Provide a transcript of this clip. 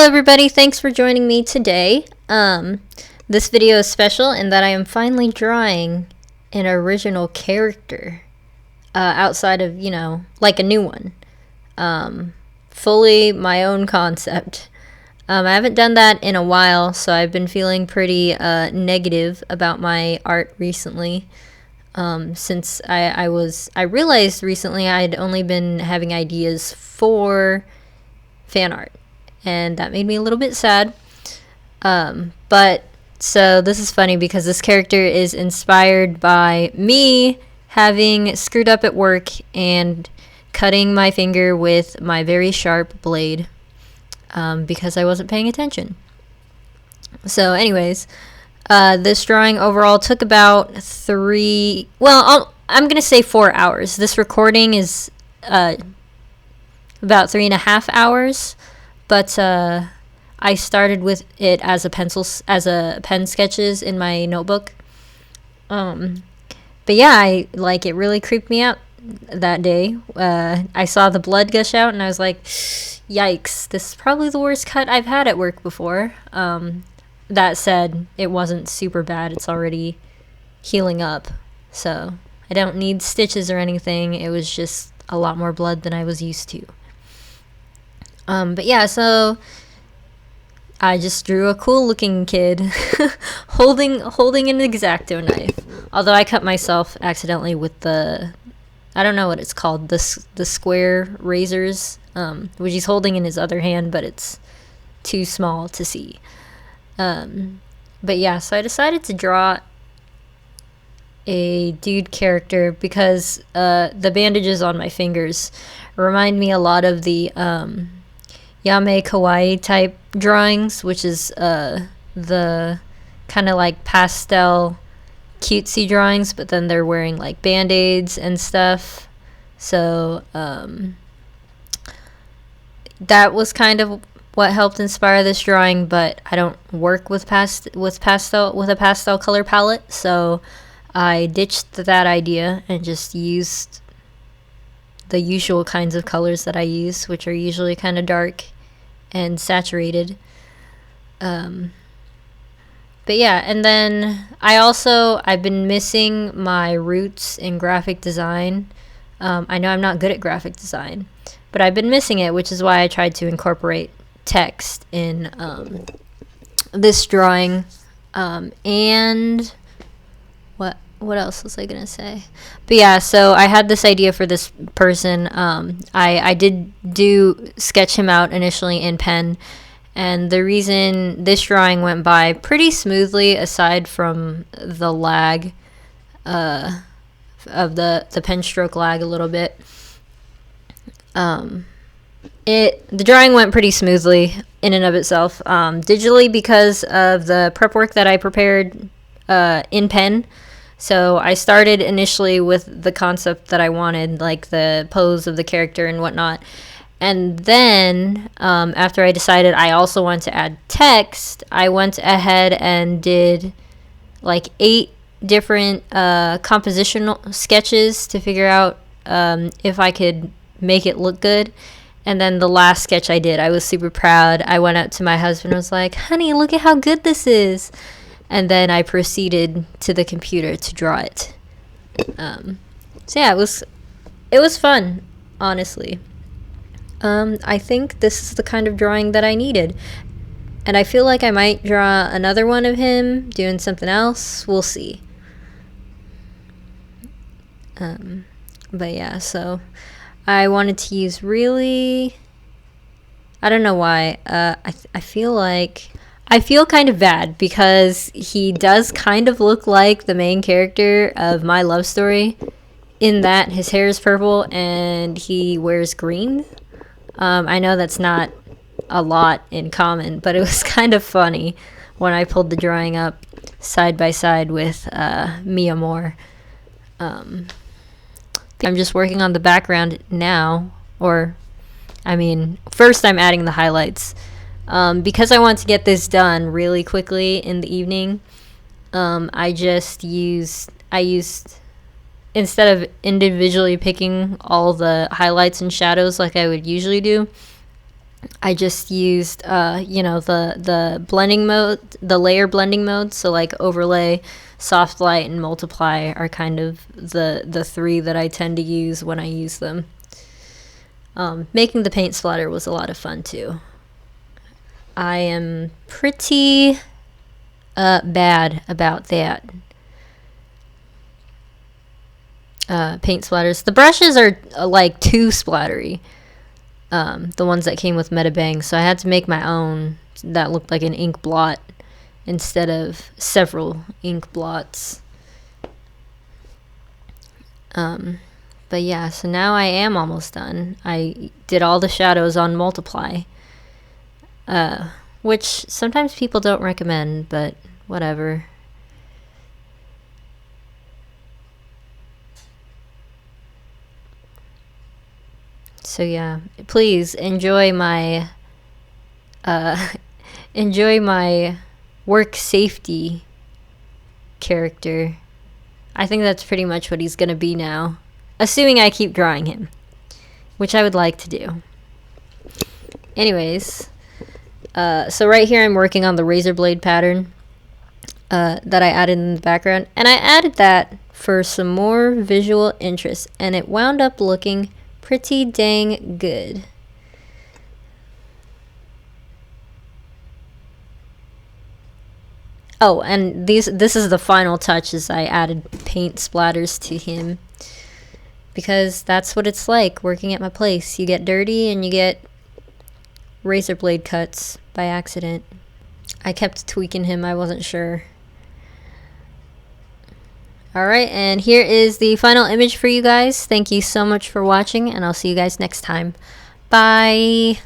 everybody, thanks for joining me today. This video is special in that I am finally drawing an original character outside of, like a new one. Fully my own concept. I haven't done that in a while, so I've been feeling pretty negative about my art recently. Since I realized recently I'd only been having ideas for fan art, and that made me a little bit sad. But so this is funny because this character is inspired by me having screwed up at work and cutting my finger with my very sharp blade because I wasn't paying attention. So anyways, this drawing overall took about I'm going to say 4 hours. This recording is about 3.5 hours, but I started with it as a pen sketches in my notebook. But yeah, it really creeped me out that day. I saw the blood gush out and I was like, yikes, this is probably the worst cut I've had at work before. That said, it wasn't super bad. It's already healing up, so I don't need stitches or anything. It was just a lot more blood than I was used to. But yeah, so I just drew a cool looking kid holding an X-Acto knife. Although I cut myself accidentally with I don't know what it's called, the square razors, which he's holding in his other hand, but it's too small to see. But yeah, so I decided to draw a dude character because the bandages on my fingers remind me a lot of the Yame Kawaii type drawings, which is the kind of like pastel cutesy drawings, but then they're wearing like band-aids and stuff. So that was kind of what helped inspire this drawing, but I don't work with a pastel color palette, so I ditched that idea and just used the usual kinds of colors that I use, which are usually kind of dark and saturated. But yeah, and then I've been missing my roots in graphic design. I know I'm not good at graphic design, but I've been missing it, which is why I tried to incorporate text in this drawing. And what else was I gonna say? But yeah, so I had this idea for this person. I did sketch him out initially in pen, and the reason this drawing went by pretty smoothly, aside from the lag of the pen stroke lag a little bit, the drawing went pretty smoothly in and of itself, digitally, because of the prep work that I prepared in pen. So I started initially with the concept that I wanted, like the pose of the character and whatnot. And then after I decided I also wanted to add text, I went ahead and did like 8 different compositional sketches to figure out if I could make it look good. And then the last sketch I did, I was super proud. I went up to my husband and was like, honey, look at how good this is. And then I proceeded to the computer to draw it. So yeah, it was fun, honestly. I think this is the kind of drawing that I needed. And I feel like I might draw another one of him doing something else. We'll see. But yeah, so I wanted to use I don't know why. I feel kind of bad because he does kind of look like the main character of My Love Story, in that his hair is purple and he wears green. I know that's not a lot in common, but it was kind of funny when I pulled the drawing up side by side with Mia Moore. I'm just working on the background now, first I'm adding the highlights. Because I want to get this done really quickly in the evening, I used, instead of individually picking all the highlights and shadows like I would usually do, I just used, you know, the blending mode, the layer blending mode. So like overlay, soft light, and multiply are kind of the three that I tend to use when I use them. Making the paint splatter was a lot of fun too. I am pretty bad about that. Paint splatters. The brushes are like too splattery. The ones that came with Maida Bang, so I had to make my own that looked like an ink blot instead of several ink blots. But yeah, so now I am almost done. I did all the shadows on multiply, which sometimes people don't recommend, but whatever. So yeah, please enjoy my enjoy my work safety character. I think that's pretty much what he's gonna be now, assuming I keep drawing him, which I would like to do. Anyways, so right here I'm working on the razor blade pattern that I added in the background, and I added that for some more visual interest, and it wound up looking pretty dang good. Oh, and this is the final touch, is I added paint splatters to him, because that's what it's like working at my place. You get dirty and you get razor blade cuts by accident. I kept tweaking him, I wasn't sure. Alright, and here is the final image for you guys. Thank you so much for watching, and I'll see you guys next time. Bye!